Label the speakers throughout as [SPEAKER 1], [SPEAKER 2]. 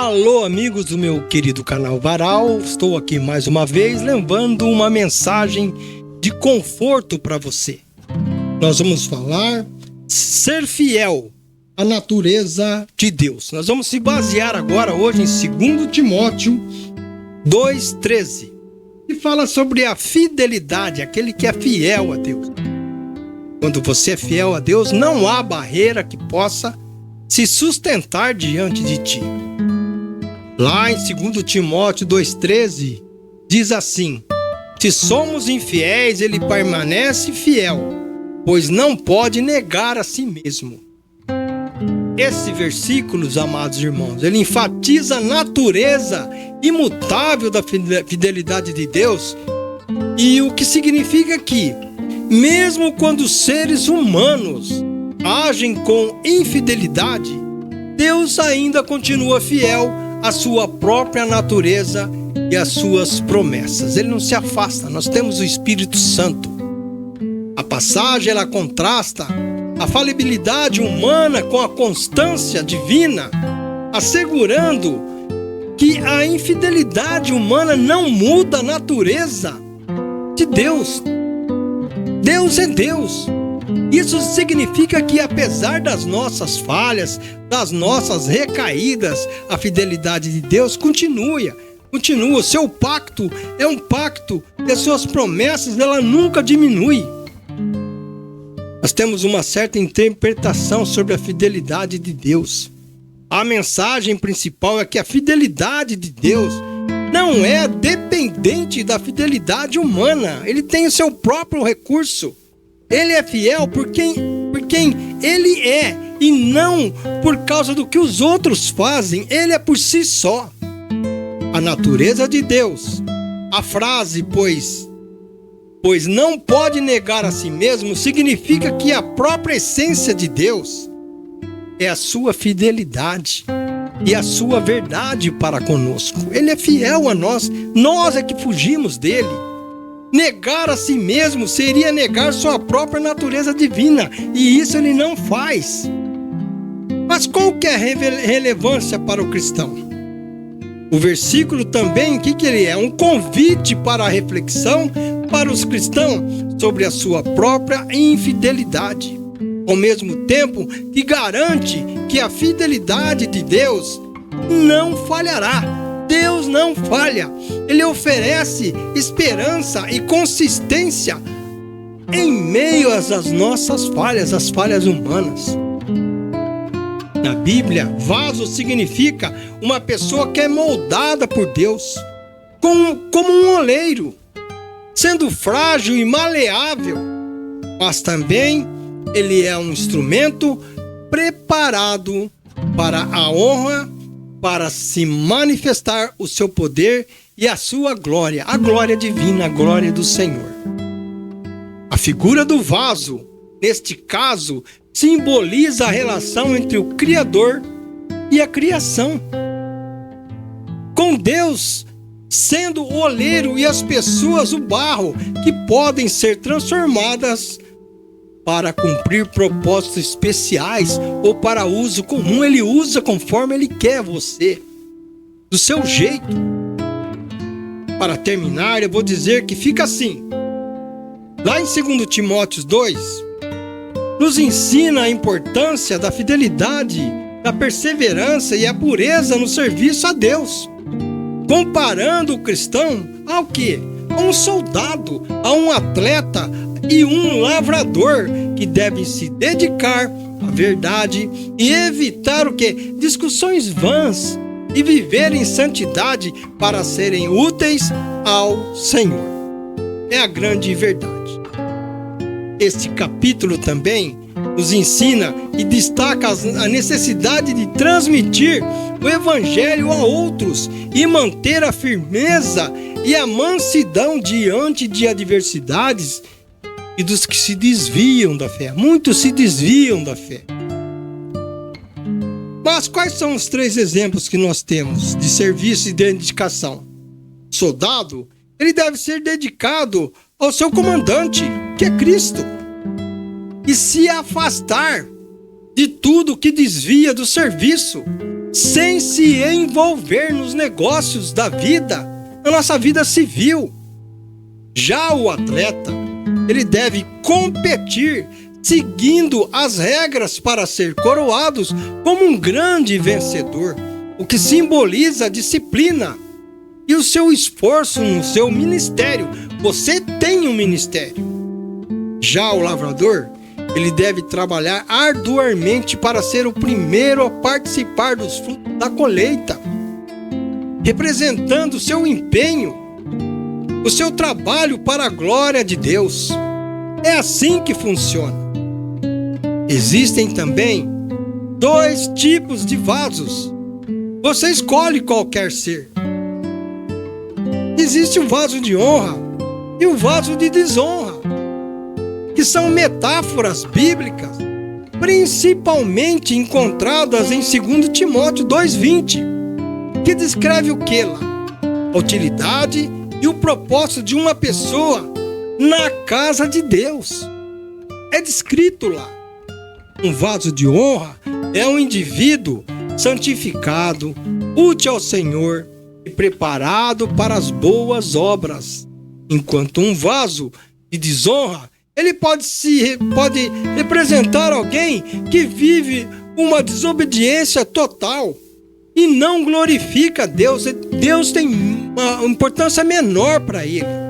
[SPEAKER 1] Alô, amigos do meu querido canal Varal, estou aqui mais uma vez levando uma mensagem de conforto para você. Nós vamos falar ser fiel à natureza de Deus. Nós vamos se basear agora hoje em 2 Timóteo 2,13, que fala sobre a fidelidade, aquele que é fiel a Deus. Quando você é fiel a Deus, não há barreira que possa se sustentar diante de ti. Lá em 2 Timóteo 2,13, diz assim: se somos infiéis, ele permanece fiel, pois não pode negar a si mesmo. Esse versículo, amados irmãos, ele enfatiza a natureza imutável da fidelidade de Deus, e o que significa que, mesmo quando os seres humanos agem com infidelidade, Deus ainda continua fiel à sua própria natureza e às suas promessas. Ele não se afasta. Nós temos o Espírito Santo. A passagem ela contrasta a falibilidade humana com a constância divina, assegurando que a infidelidade humana não muda a natureza de Deus. Deus é Deus. Isso significa que, apesar das nossas falhas, das nossas recaídas, a fidelidade de Deus continua. O seu pacto é um pacto e as suas promessas ela nunca diminui. Nós temos uma certa interpretação sobre a fidelidade de Deus. A mensagem principal é que a fidelidade de Deus não é dependente da fidelidade humana. Ele tem o seu próprio recurso. Ele é fiel por quem ele é e não por causa do que os outros fazem. Ele é por si só. A natureza de Deus, a frase pois não pode negar a si mesmo, significa que a própria essência de Deus é a sua fidelidade e a sua verdade para conosco. Ele é fiel a nós, nós é que fugimos dele. Negar a si mesmo seria negar sua própria natureza divina, e isso ele não faz. Mas qual que é a relevância para o cristão? O versículo também, o que ele é? Um convite para a reflexão para os cristãos sobre a sua própria infidelidade, ao mesmo tempo que garante que a fidelidade de Deus não falhará. Deus não falha. Ele oferece esperança e consistência em meio às nossas falhas, as falhas humanas. Na Bíblia, vaso significa uma pessoa que é moldada por Deus, como um oleiro, sendo frágil e maleável, mas também ele é um instrumento preparado para a honra, para se manifestar o seu poder e a sua glória, a glória divina, a glória do Senhor. A figura do vaso, neste caso, simboliza a relação entre o Criador e a criação, com Deus sendo o oleiro e as pessoas o barro, que podem ser transformadas para cumprir propósitos especiais ou para uso comum. Ele usa conforme ele quer você, do seu jeito. Para terminar, eu vou dizer que fica assim. Lá em 2 Timóteo 2, nos ensina a importância da fidelidade, da perseverança e a pureza no serviço a Deus, comparando o cristão ao quê? A um soldado, a um atleta e um lavrador que devem se dedicar à verdade e evitar o quê? Discussões vãs e viver em santidade para serem úteis ao Senhor. É a grande verdade. Este capítulo também nos ensina e destaca a necessidade de transmitir o Evangelho a outros e manter a firmeza e a mansidão diante de adversidades e dos que se desviam da fé. Muitos se desviam da fé. Mas quais são os 3 exemplos que nós temos de serviço e dedicação? Soldado, ele deve ser dedicado ao seu comandante, que é Cristo, e se afastar de tudo que desvia do serviço. sem se envolver nos negócios da vida, na nossa vida civil. Já o atleta, ele deve competir seguindo as regras para ser coroados como um grande vencedor, o que simboliza a disciplina e o seu esforço no seu ministério. Você tem um ministério. Já o lavrador, ele deve trabalhar arduamente para ser o primeiro a participar dos frutos da colheita, representando o seu empenho, o seu trabalho para a glória de Deus. É assim que funciona. Existem também 2 tipos de vasos. Você escolhe qual quer ser. Existe o vaso de honra e o vaso de desonra, que são metáforas bíblicas, principalmente encontradas em 2 Timóteo 2,20, que descreve o que lá? A utilidade e o propósito de uma pessoa na casa de Deus. É descrito lá. Um vaso de honra é um indivíduo santificado, útil ao Senhor e preparado para as boas obras, enquanto um vaso de desonra, ele pode representar alguém que vive uma desobediência total e não glorifica a Deus. Deus tem uma importância menor para ele.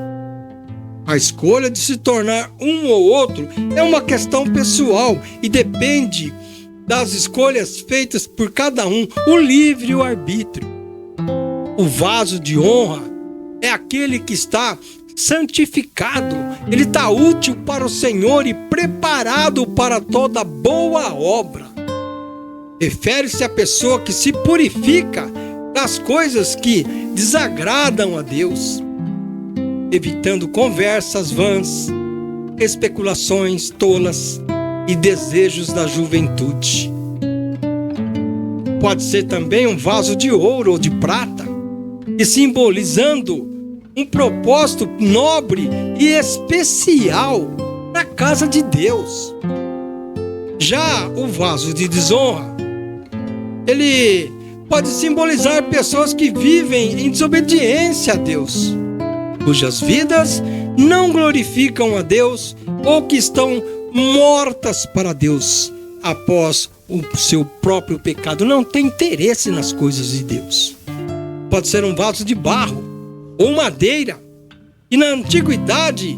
[SPEAKER 1] A escolha de se tornar um ou outro é uma questão pessoal e depende das escolhas feitas por cada um, o livre-arbítrio. O vaso de honra é aquele que está santificado, ele está útil para o Senhor e preparado para toda boa obra. Refere-se à pessoa que se purifica das coisas que desagradam a Deus, evitando conversas vãs, especulações tolas e desejos da juventude. Pode ser também um vaso de ouro ou de prata, e simbolizando um propósito nobre e especial na casa de Deus. Já o vaso de desonra, ele pode simbolizar pessoas que vivem em desobediência a Deus, cujas vidas não glorificam a Deus ou que estão mortas para Deus após o seu próprio pecado, não tem interesse nas coisas de Deus. Pode ser um vaso de barro ou madeira, e na antiguidade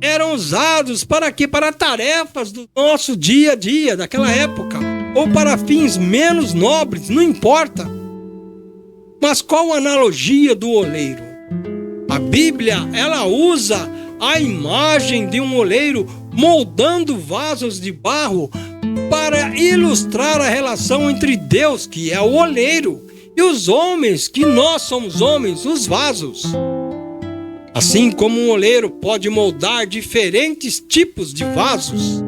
[SPEAKER 1] eram usados para quê? Para tarefas do nosso dia a dia, daquela época, ou para fins menos nobres, não importa. Mas qual a analogia do oleiro? A Bíblia, ela usa a imagem de um oleiro moldando vasos de barro para ilustrar a relação entre Deus, que é o oleiro, e os homens, que nós somos homens, os vasos. Assim como um oleiro pode moldar diferentes tipos de vasos,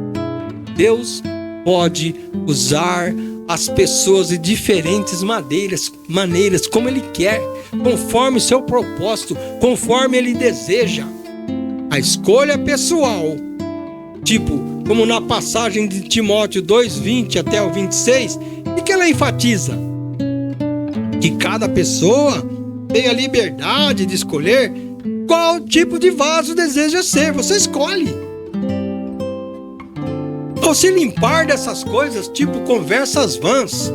[SPEAKER 1] Deus pode usar as pessoas de diferentes maneiras como Ele quer, conforme seu propósito, conforme Ele deseja. A escolha pessoal, tipo, como na passagem de Timóteo 2,20 até o 26, e que ela enfatiza que cada pessoa tem a liberdade de escolher qual tipo de vaso deseja ser. Você escolhe. Ao se limpar dessas coisas, tipo conversas vãs,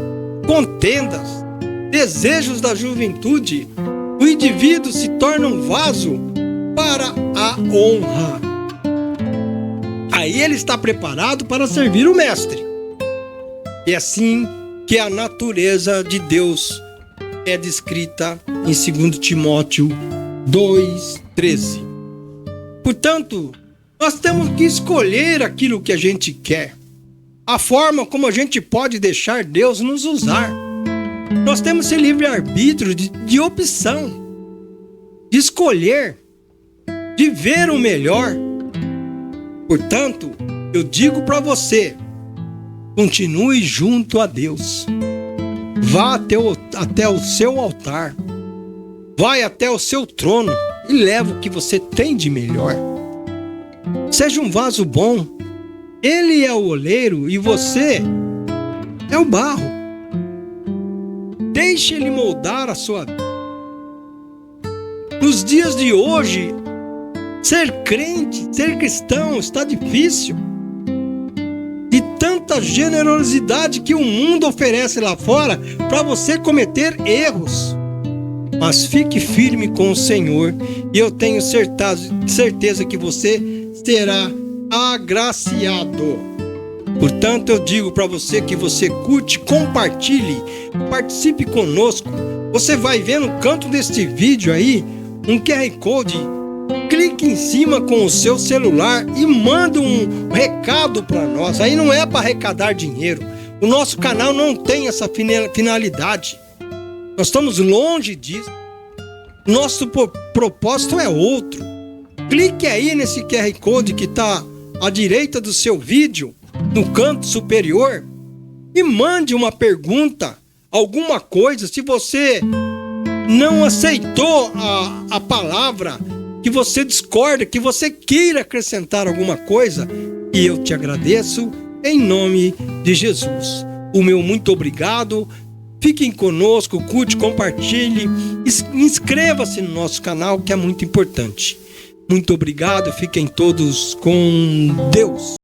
[SPEAKER 1] contendas, desejos da juventude, o indivíduo se torna um vaso para a honra. Aí ele está preparado para servir o mestre. E assim que a natureza de Deus é descrita em 2 Timóteo 2,13. Portanto, nós temos que escolher aquilo que a gente quer, a forma como a gente pode deixar Deus nos usar. Nós temos esse livre-arbítrio de opção, de escolher, de ver o melhor. Portanto, eu digo para você, continue junto a Deus. Vá até o seu altar, vai até o seu trono e leva o que você tem de melhor. Seja um vaso bom. Ele é o oleiro e você é o barro. Deixe Ele moldar a sua vida. Nos dias de hoje, ser crente, ser cristão está difícil. De tanta generosidade que o mundo oferece lá fora para você cometer erros. Mas fique firme com o Senhor e eu tenho certeza que você será agraciado. Portanto, eu digo para você que você curte, compartilhe, participe conosco. Você vai ver no canto deste vídeo aí um QR Code. Clique em cima com o seu celular e manda um recado para nós. Aí não é para arrecadar dinheiro. O nosso canal não tem essa finalidade. Nós estamos longe disso. Nosso propósito é outro. Clique aí nesse QR Code que está à direita do seu vídeo, no canto superior, e mande uma pergunta, alguma coisa. Se você não aceitou a palavra, que você discorda, que você queira acrescentar alguma coisa, e eu te agradeço em nome de Jesus. O meu muito obrigado. Fiquem conosco, curte, compartilhe, inscreva-se no nosso canal, que é muito importante. Muito obrigado, fiquem todos com Deus.